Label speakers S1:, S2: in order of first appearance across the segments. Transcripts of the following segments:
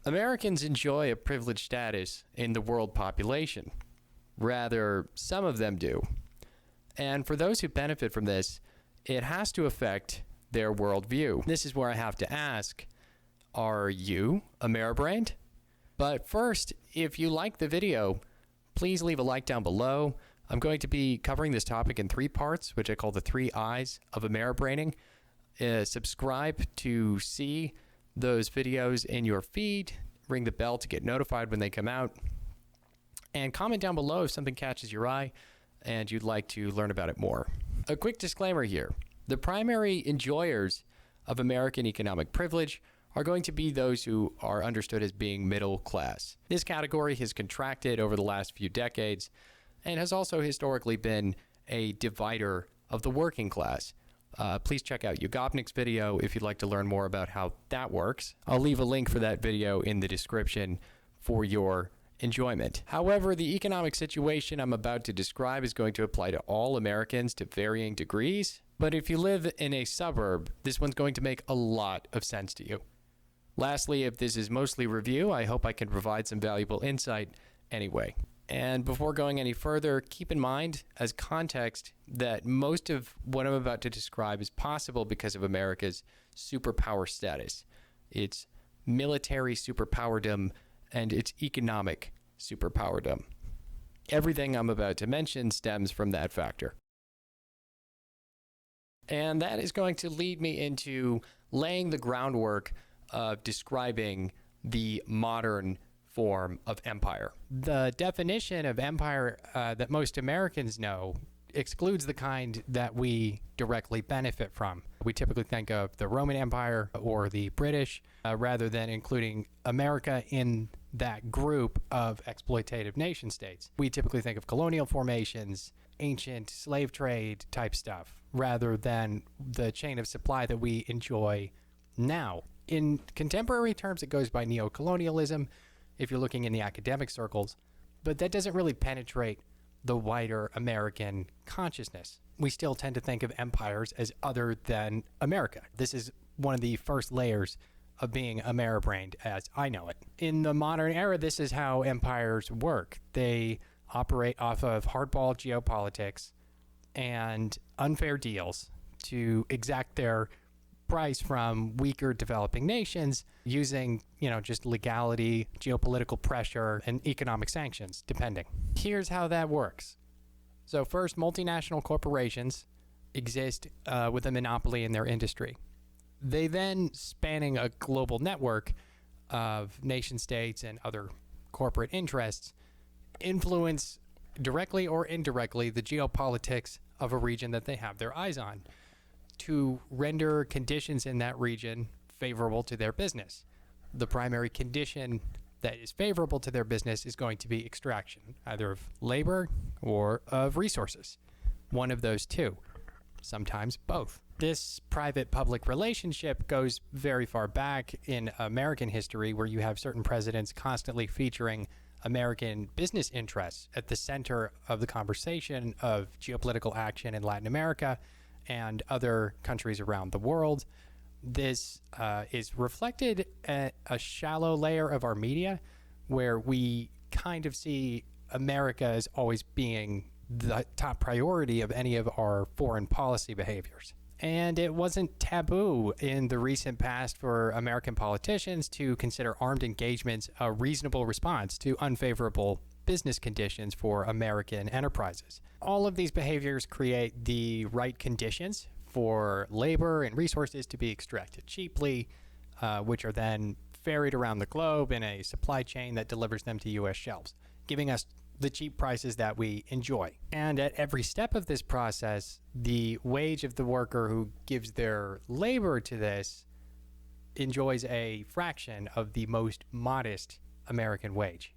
S1: Americans enjoy a privileged status in the world population. Rather, some of them do. And for those who benefit from this, it has to affect their worldview. This is where I have to ask, are you Ameri-brained? But first, if you like the video, please leave a like down below. I'm going to be covering this topic in 3 parts, which I call the 3 I's of Ameri-braining. Subscribe to see those videos in your feed. Ring the bell to get notified when they come out. And comment down below if something catches your eye and you'd like to learn about it more. A quick disclaimer here. The primary enjoyers of American economic privilege are going to be those who are understood as being middle class. This category has contracted over the last few decades and has also historically been a divider of the working class. Please check out Yugopnik's video if you'd like to learn more about how that works. I'll leave a link for that video in the description for your enjoyment. However, the economic situation I'm about to describe is going to apply to all Americans to varying degrees. But if you live in a suburb, this one's going to make a lot of sense to you. Lastly, if this is mostly review, I hope I can provide some valuable insight anyway. And before going any further, keep in mind as context that most of what I'm about to describe is possible because of America's superpower status, its military superpowerdom, and its economic superpowerdom. Everything I'm about to mention stems from that factor. And that is going to lead me into laying the groundwork of describing the modern form of empire. The definition of empire that most Americans know excludes the kind that we directly benefit from. We typically think of the Roman Empire or the British, rather than including America in that group of exploitative nation states. We typically think of colonial formations, ancient slave trade type stuff, rather than the chain of supply that we enjoy now. In contemporary terms, it goes by neocolonialism, if you're looking in the academic circles, but that doesn't really penetrate the wider American consciousness. We still tend to think of empires as other than America. This is one of the first layers of being Ameri-brained as I know it. In the modern era, this is how empires work. They operate off of hardball geopolitics and unfair deals to exact their price from weaker developing nations using, just legality, geopolitical pressure, and economic sanctions, depending. Here's how that works. So first, multinational corporations exist with a monopoly in their industry. They then, spanning a global network of nation states and other corporate interests, influence directly or indirectly the geopolitics of a region that they have their eyes on, to render conditions in that region favorable to their business. The primary condition that is favorable to their business is going to be extraction, either of labor or of resources. One of those two, sometimes both. This private-public relationship goes very far back in American history, where you have certain presidents constantly featuring American business interests at the center of the conversation of geopolitical action in Latin America and other countries around the world. This is reflected at a shallow layer of our media, where we kind of see America as always being the top priority of any of our foreign policy behaviors. And it wasn't taboo in the recent past for American politicians to consider armed engagements a reasonable response to unfavorable business conditions for American enterprises. All of these behaviors create the right conditions for labor and resources to be extracted cheaply, which are then ferried around the globe in a supply chain that delivers them to U.S. shelves, giving us the cheap prices that we enjoy. And at every step of this process, the wage of the worker who gives their labor to this enjoys a fraction of the most modest American wage.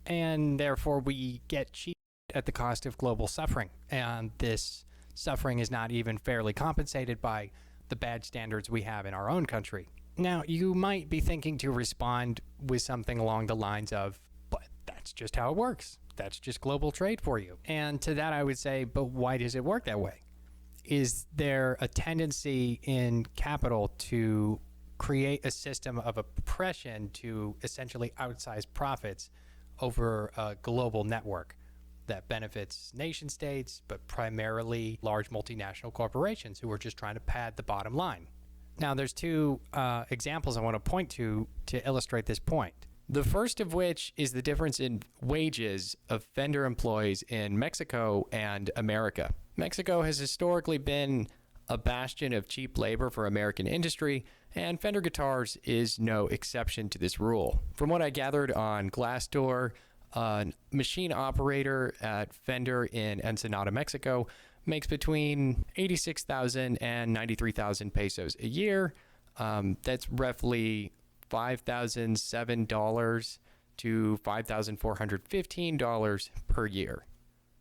S1: And therefore, we get cheap at the cost of global suffering. And this suffering is not even fairly compensated by the bad standards we have in our own country. Now, you might be thinking to respond with something along the lines of, but that's just how it works. That's just global trade for you. And to that, I would say, but why does it work that way? Is there a tendency in capital to create a system of oppression to essentially outsize profits over a global network that benefits nation states, but primarily large multinational corporations who are just trying to pad the bottom line. Now, there's two examples I want to point to illustrate this point. The first of which is the difference in wages of Fender employees in Mexico and America. Mexico has historically been a bastion of cheap labor for American industry, and Fender Guitars is no exception to this rule. From what I gathered on Glassdoor, a machine operator at Fender in Ensenada, Mexico, makes between 86,000 and 93,000 pesos a year. That's roughly $5,007 to $5,415 per year.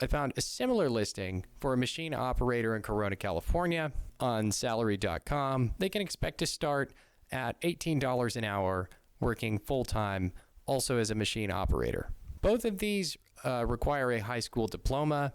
S1: I found a similar listing for a machine operator in Corona, California on salary.com. They can expect to start at $18 an hour working full-time, also as a machine operator. Both of these require a high school diploma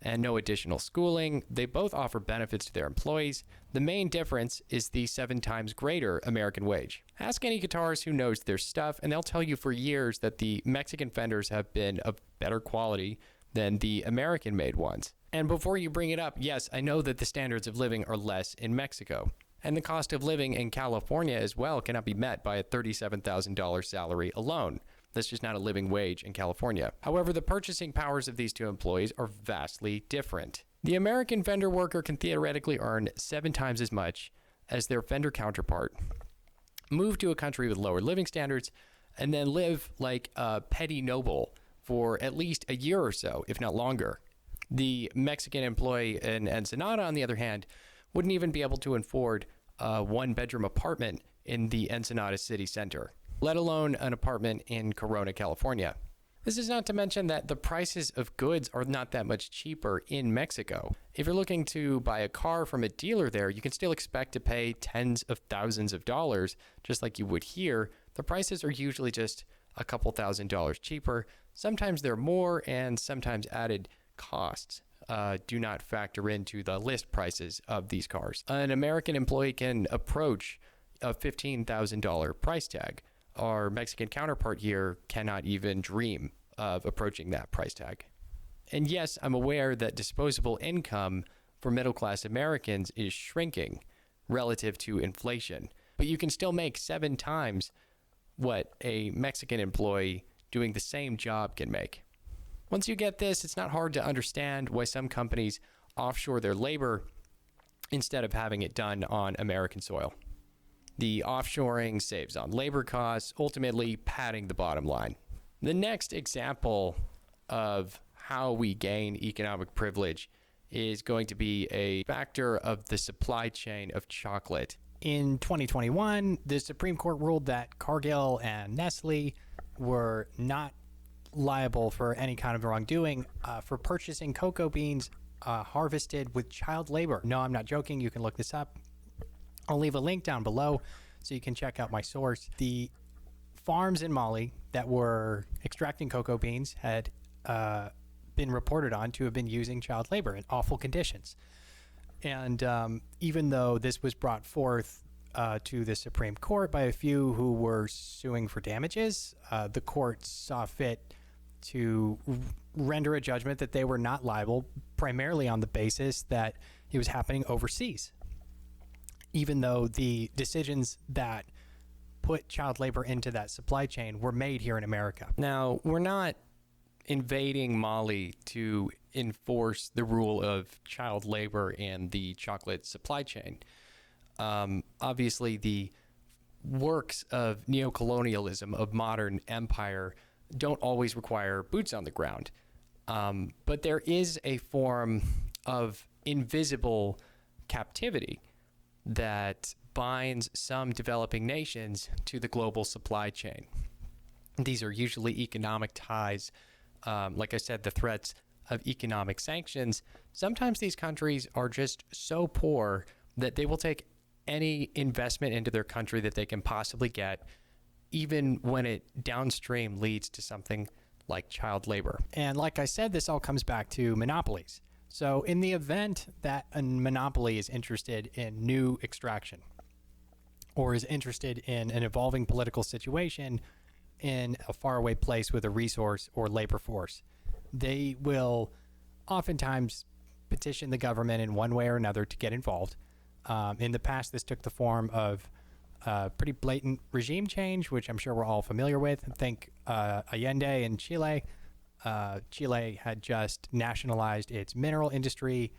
S1: and no additional schooling. They both offer benefits to their employees. The main difference is the 7 times greater American wage. Ask any guitarist who knows their stuff, and they'll tell you for years that the Mexican Fenders have been of better quality than the American-made ones. And before you bring it up, yes, I know that the standards of living are less in Mexico. And the cost of living in California as well cannot be met by a $37,000 salary alone. That's just not a living wage in California. However, the purchasing powers of these two employees are vastly different. The American Fender worker can theoretically earn 7 times as much as their Fender counterpart, move to a country with lower living standards, and then live like a petty noble for at least a year or so, if not longer. The Mexican employee in Ensenada, on the other hand, wouldn't even be able to afford a 1-bedroom apartment in the Ensenada city center, let alone an apartment in Corona, California. This is not to mention that the prices of goods are not that much cheaper in Mexico. If you're looking to buy a car from a dealer there, you can still expect to pay tens of thousands of dollars, just like you would here. The prices are usually just a couple $1,000s cheaper. Sometimes they're more, and sometimes added costs do not factor into the list prices of these cars. An American employee can approach a $15,000 price tag. Our Mexican counterpart here cannot even dream of approaching that price tag. And yes, I'm aware that disposable income for middle-class Americans is shrinking relative to inflation, but you can still make 7 times what a Mexican employee doing the same job can make. Once you get this, it's not hard to understand why some companies offshore their labor instead of having it done on American soil. The offshoring saves on labor costs, ultimately padding the bottom line. The next example of how we gain economic privilege is going to be a factor of the supply chain of chocolate. In 2021, the Supreme Court ruled that Cargill and Nestle were not liable for any kind of wrongdoing for purchasing cocoa beans harvested with child labor. No, I'm not joking. You can look this up. I'll leave a link down below so you can check out my source. The farms in Mali that were extracting cocoa beans had been reported on to have been using child labor in awful conditions. And even though this was brought forth to the Supreme Court by a few who were suing for damages, the court saw fit to render a judgment that they were not liable, primarily on the basis that it was happening overseas, even though the decisions that put child labor into that supply chain were made here in America. Now, we're not invading Mali to enforce the rule of child labor in the chocolate supply chain. Obviously, the works of neocolonialism, of modern empire, don't always require boots on the ground. But there is a form of invisible captivity that binds some developing nations to the global supply chain. These are usually economic ties. Like I said, the threats of economic sanctions. Sometimes these countries are just so poor that they will take any investment into their country that they can possibly get, even when it downstream leads to something like child labor. And like I said, this all comes back to monopolies. So in the event that a monopoly is interested in new extraction, or is interested in an evolving political situation in a faraway place with a resource or labor force. They will oftentimes petition the government in one way or another to get involved. In the past, this took the form of pretty blatant regime change, which I'm sure we're all familiar with. Think Allende in Chile. Chile had just nationalized its mineral industry,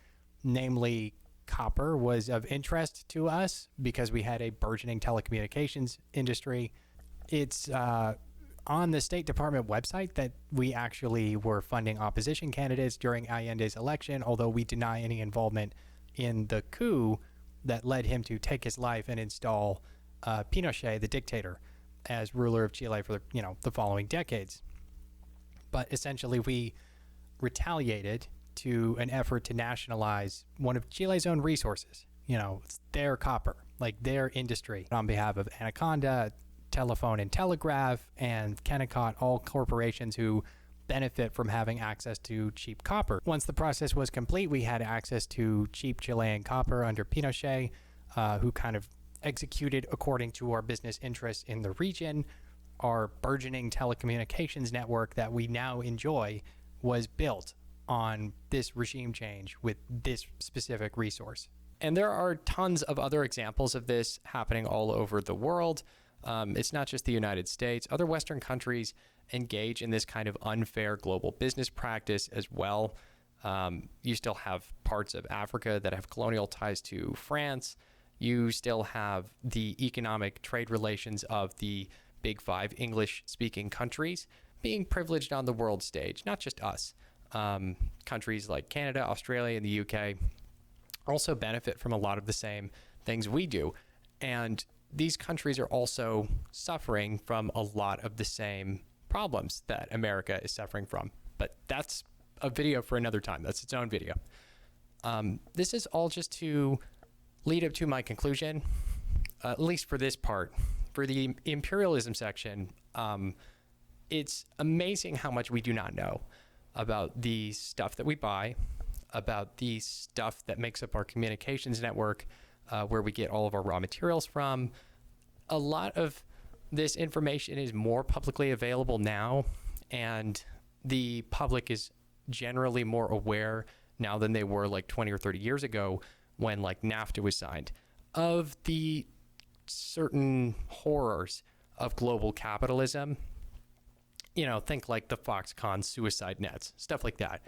S1: namely copper was of interest to us because we had a burgeoning telecommunications industry. It's on the State Department website that we actually were funding opposition candidates during Allende's election, although we deny any involvement in the coup that led him to take his life and install Pinochet, the dictator, as ruler of Chile for the following decades. But essentially, we retaliated to an effort to nationalize one of Chile's own resources. It's their copper, like their industry, on behalf of Anaconda, Telephone and Telegraph, and Kennecott, all corporations who benefit from having access to cheap copper. Once the process was complete, we had access to cheap Chilean copper under Pinochet, who kind of executed according to our business interests in the region. Our burgeoning telecommunications network that we now enjoy was built on this regime change with this specific resource. And there are tons of other examples of this happening all over the world. It's not just the United States. Other Western countries engage in this kind of unfair global business practice as well. You still have parts of Africa that have colonial ties to France. You still have the economic trade relations of the Big Five English-speaking countries being privileged on the world stage, not just us. Countries like Canada, Australia, and the UK also benefit from a lot of the same things we do. And these countries are also suffering from a lot of the same problems that America is suffering from. But that's a video for another time. That's its own video. This is all just to lead up to my conclusion, at least for this part. For the imperialism section, it's amazing how much we do not know about the stuff that we buy, about the stuff that makes up our communications network, where we get all of our raw materials from. A lot of this information is more publicly available now, and the public is generally more aware now than they were like 20 or 30 years ago when like NAFTA was signed, of the certain horrors of global capitalism. Think like the Foxconn suicide nets, stuff like that.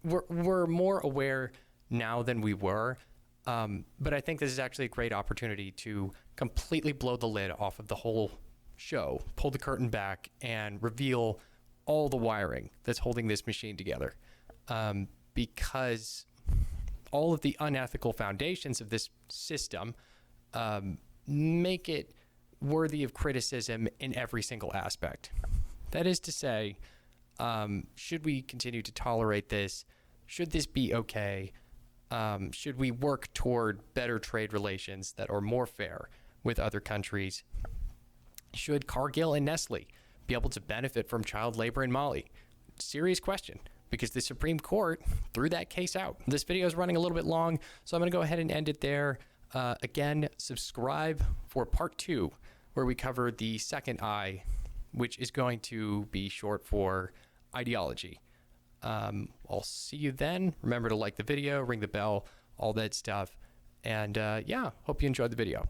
S1: We're more aware now than we were, but I think this is actually a great opportunity to completely blow the lid off of the whole show, pull the curtain back, and reveal all the wiring that's holding this machine together. Because all of the unethical foundations of this system make it worthy of criticism in every single aspect. That is to say, should we continue to tolerate this? Should this be okay? Should we work toward better trade relations that are more fair with other countries? Should Cargill and Nestle be able to benefit from child labor in Mali? Serious question, because the Supreme Court threw that case out. This video is running a little bit long, so I'm going to go ahead and end it there. Again, subscribe for part 2, where we cover the second I, which is going to be short for ideology. I'll see you then. Remember to like the video, ring the bell, all that stuff. And hope you enjoyed the video.